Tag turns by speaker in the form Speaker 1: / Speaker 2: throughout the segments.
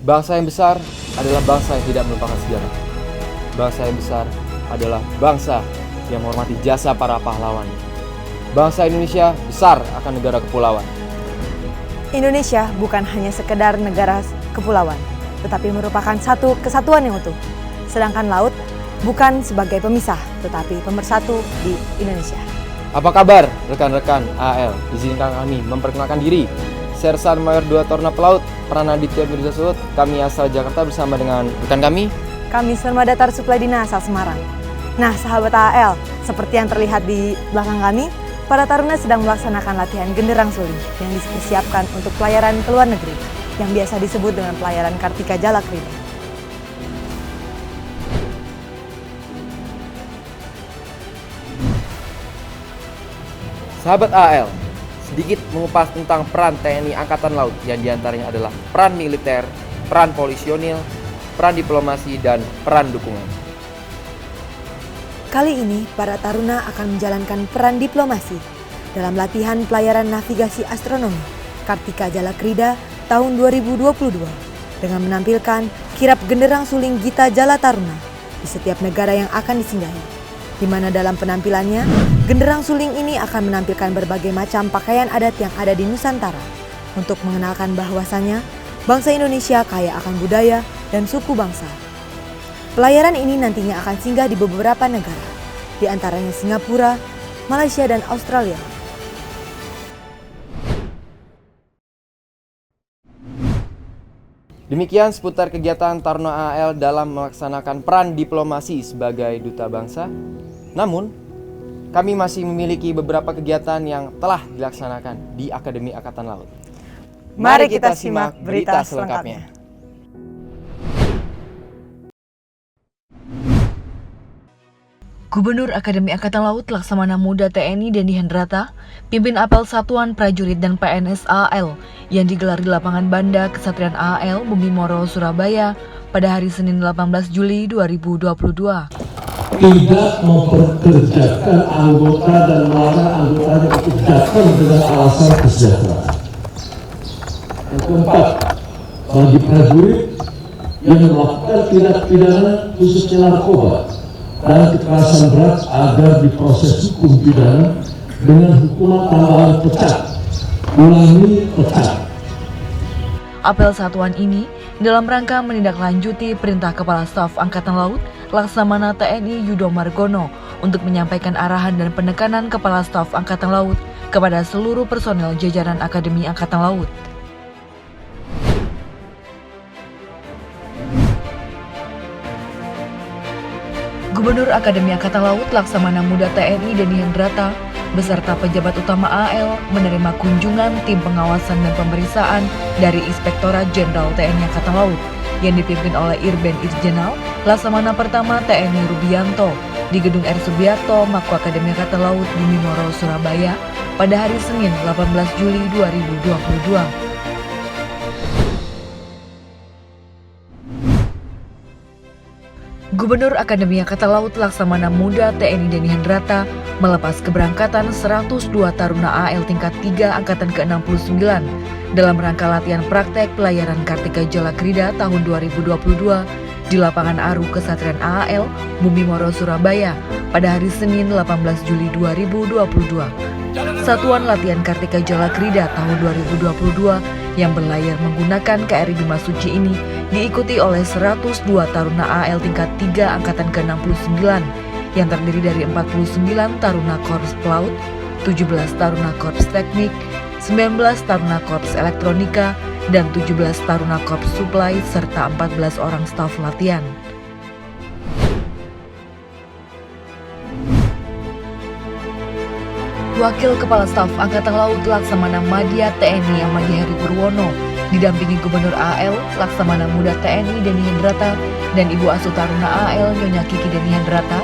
Speaker 1: Bangsa yang besar adalah bangsa yang tidak melupakan sejarah. Bangsa yang besar adalah bangsa yang menghormati jasa para pahlawan. Bangsa Indonesia besar akan negara kepulauan.
Speaker 2: Indonesia bukan hanya sekedar negara kepulauan, tetapi merupakan satu kesatuan yang utuh. Sedangkan laut bukan sebagai pemisah, tetapi pemersatu di Indonesia.
Speaker 1: Apa kabar rekan-rekan AL? Izinkan kami memperkenalkan diri. Sersan Mayor 2 Taruna Pelaut Pranaditya Mirza Suhud. Kami asal Jakarta bersama dengan rekan kami.
Speaker 2: Kami Surmadatar Supladina asal Semarang. Nah, sahabat AL, seperti yang terlihat di belakang kami, para taruna sedang melaksanakan latihan genderang suling yang dipersiapkan untuk pelayaran ke luar negeri, yang biasa disebut dengan pelayaran Kartika Jalakrida.
Speaker 1: Sahabat AL, sedikit mengupas tentang peran TNI Angkatan Laut yang diantaranya adalah peran militer, peran polisionil, peran diplomasi, dan peran dukungan.
Speaker 2: Kali ini, para taruna akan menjalankan peran diplomasi dalam latihan pelayaran navigasi astronomi Kartika Jalakrida tahun 2022 dengan menampilkan kirap genderang suling Gita Jala Taruna di setiap negara yang akan disinggahi, di mana dalam penampilannya, genderang suling ini akan menampilkan berbagai macam pakaian adat yang ada di Nusantara untuk mengenalkan bahwasannya bangsa Indonesia kaya akan budaya dan suku bangsa. Pelayaran ini nantinya akan singgah di beberapa negara, di antaranya Singapura, Malaysia, dan Australia.
Speaker 1: Demikian seputar kegiatan Taruna AL dalam melaksanakan peran diplomasi sebagai duta bangsa. Namun, kami masih memiliki beberapa kegiatan yang telah dilaksanakan di Akademi Angkatan Laut.
Speaker 2: Mari kita simak berita selengkapnya.
Speaker 3: Gubernur Akademi Angkatan Laut Laksamana Muda TNI Denny Hendrata pimpin apel Satuan Prajurit dan PNS AL yang digelar di lapangan Banda Kesatrian AL Bumi Moro, Surabaya pada hari Senin 18 Juli 2022.
Speaker 4: Tidak memperkerjakan anggota dan melarang anggotanya untuk datang dengan alasan kesejahteraan. Yang keempat, bagi prajurit yang melakukan tindak pidana khususnya narkoba dan kekerasan berat agar diproses hukum pidana dengan hukuman tambahan pecat. Ulangi, pecat.
Speaker 3: Apel satuan ini dalam rangka menindaklanjuti perintah Kepala Staf Angkatan Laut Laksamana TNI Yudo Margono untuk menyampaikan arahan dan penekanan Kepala Staf Angkatan Laut kepada seluruh personel jajaran Akademi Angkatan Laut. Gubernur Akademi Angkatan Laut Laksamana Muda TNI Denny Hendrata beserta pejabat utama AL menerima kunjungan tim pengawasan dan pemeriksaan dari Inspektorat Jenderal TNI Angkatan Laut yang dipimpin oleh Irben Irjenal Laksamana Pertama TNI Rubianto di Gedung R. Subiarto, Mako Akademi Angkatan Laut Bumi Moro, Surabaya pada hari Senin 18 Juli 2022. Gubernur Akademi Angkatan Laut Laksamana Muda TNI Denny Hendrata melepas keberangkatan 102 taruna AL tingkat 3 Angkatan ke-69 dalam rangka latihan praktek pelayaran Kartika Jalakrida tahun 2022 di lapangan Aru Kesatrian AL Bumi Moro, Surabaya pada hari Senin 18 Juli 2022. Satuan latihan Kartika Jalakrida tahun 2022 yang berlayar menggunakan KRI Bimasuci ini diikuti oleh 102 taruna AL tingkat 3 Angkatan ke-69 yang terdiri dari 49 taruna Korps Pelaut, 17 taruna Korps Teknik, 19 taruna Korps Elektronika, dan 17 taruna Korps Suplai serta 14 orang staf latihan. Wakil Kepala Staf Angkatan Laut Laksamana Madya TNI Ahmadi Heri Purwono didampingi Gubernur AL Laksamana Muda TNI Denny Hendrata dan Ibu Asuh Taruna AL Nyonya Kiki Denny Hendrata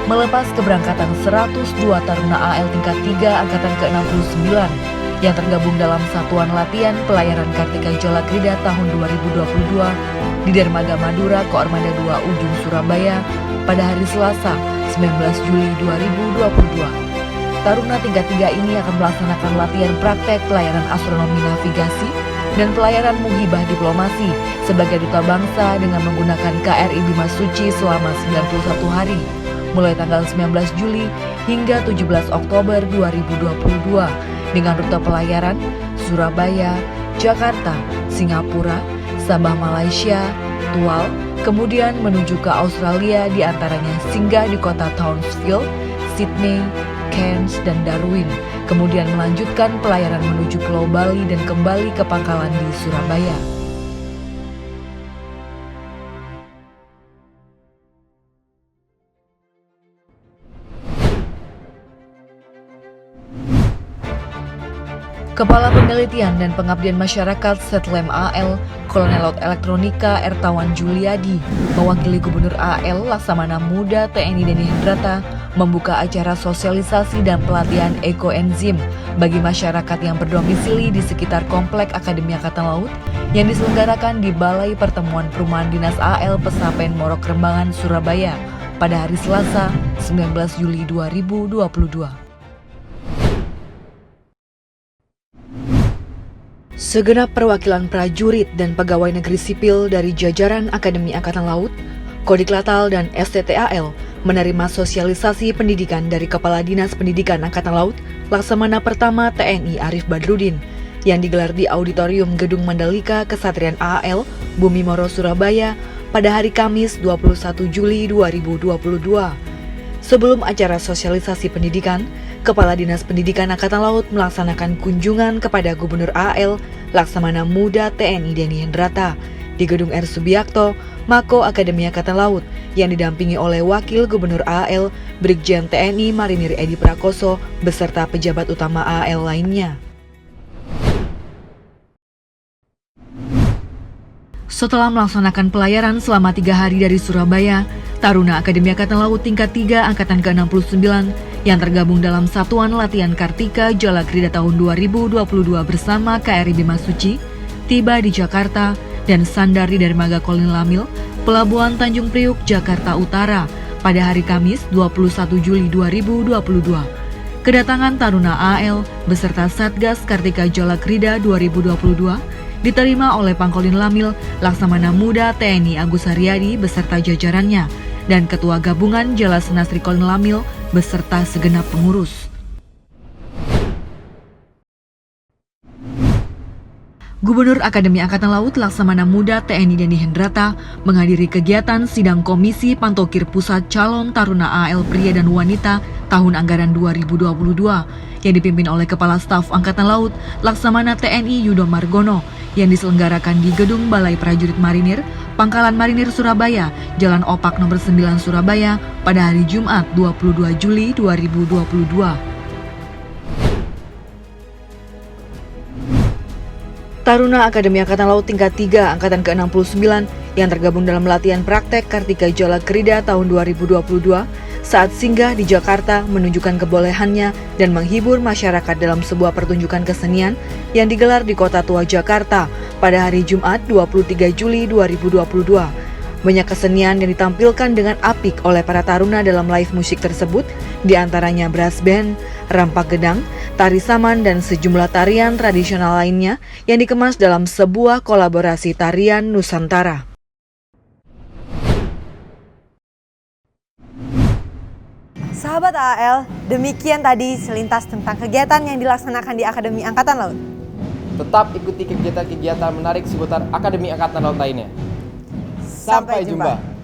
Speaker 3: melepas keberangkatan 102 taruna AL tingkat 3 Angkatan ke-69 yang tergabung dalam Satuan Latihan Pelayaran Kartika Jalakrida tahun 2022 di Dermaga Madura Koarmada 2 Ujung Surabaya pada hari Selasa 19 Juli 2022. Taruna tingkat 3 ini akan melaksanakan latihan praktek pelayaran astronomi navigasi dan pelayaran muhibah diplomasi sebagai duta bangsa dengan menggunakan KRI Bimasuci selama 91 hari, mulai tanggal 19 Juli hingga 17 Oktober 2022 dengan rute pelayaran Surabaya, Jakarta, Singapura, Sabah Malaysia, Tual, kemudian menuju ke Australia diantaranya singgah di kota Townsville, Sydney, Cairns, dan Darwin, kemudian melanjutkan pelayaran menuju Pulau Bali dan kembali ke pangkalan di Surabaya. Kepala Penelitian dan Pengabdian Masyarakat Setlem AL, Kolonel Laut Elektronika Ertawan Juliadi, mewakili Gubernur AL Laksamana Muda TNI Denny Hendrata, membuka acara sosialisasi dan pelatihan ekoenzim bagi masyarakat yang berdomisili di sekitar Komplek Akademi Angkatan Laut yang diselenggarakan di Balai Pertemuan Perumahan Dinas AL Pesapen Morok Rembangan, Surabaya pada hari Selasa, 19 Juli 2022. Segenap perwakilan prajurit dan pegawai negeri sipil dari jajaran Akademi Angkatan Laut, Kodiklatal dan STTAL menerima sosialisasi pendidikan dari Kepala Dinas Pendidikan Angkatan Laut Laksamana Pertama TNI Arif Badrudin yang digelar di Auditorium Gedung Mandalika Kesatrian AL Bumi Moro Surabaya pada hari Kamis 21 Juli 2022. Sebelum acara sosialisasi pendidikan, Kepala Dinas Pendidikan Angkatan Laut melaksanakan kunjungan kepada Gubernur AL Laksamana Muda TNI Denny Hendrata di Gedung R. Subiakto, Mako Akademi Angkatan Laut yang didampingi oleh Wakil Gubernur AL Brigjen TNI Marinir Edi Prakoso beserta pejabat utama AL lainnya. Setelah melaksanakan pelayaran selama 3 hari dari Surabaya, Taruna Akademi Angkatan Laut tingkat 3 Angkatan ke-69 yang tergabung dalam Satuan Latihan Kartika Jalakrida tahun 2022 bersama KRI Bimasuci tiba di Jakarta dan sandar di dermaga Kolin Lamil, Pelabuhan Tanjung Priuk, Jakarta Utara pada hari Kamis 21 Juli 2022. Kedatangan Taruna AL beserta Satgas Kartika Jalakrida 2022 diterima oleh Pangkolin Lamil Laksamana Muda TNI Agus Haryadi beserta jajarannya dan Ketua Gabungan Jala Senasri Kolin Lamil beserta segenap pengurus. Gubernur Akademi Angkatan Laut Laksamana Muda TNI Denny Hendrata menghadiri kegiatan sidang Komisi Pantokir Pusat Calon Taruna AL Pria dan Wanita tahun anggaran 2022 yang dipimpin oleh Kepala Staf Angkatan Laut Laksamana TNI Yudo Margono yang diselenggarakan di Gedung Balai Prajurit Marinir, Pangkalan Marinir Surabaya, Jalan Opak Nomor 9 Surabaya pada hari Jumat 22 Juli 2022. Taruna Akademi Angkatan Laut tingkat 3 Angkatan ke-69 yang tergabung dalam latihan praktek Kartika Jalakrida tahun 2022 saat singgah di Jakarta menunjukkan kebolehannya dan menghibur masyarakat dalam sebuah pertunjukan kesenian yang digelar di Kota Tua Jakarta pada hari Jumat 23 Juli 2022. Banyak kesenian yang ditampilkan dengan apik oleh para taruna dalam live musik tersebut, diantaranya brass band, rampak gedang, tari saman, dan sejumlah tarian tradisional lainnya yang dikemas dalam sebuah kolaborasi tarian Nusantara.
Speaker 2: Sahabat AL, demikian tadi selintas tentang kegiatan yang dilaksanakan di Akademi Angkatan Laut.
Speaker 1: Tetap ikuti kegiatan-kegiatan menarik seputar Akademi Angkatan Laut lainnya. Sampai jumpa.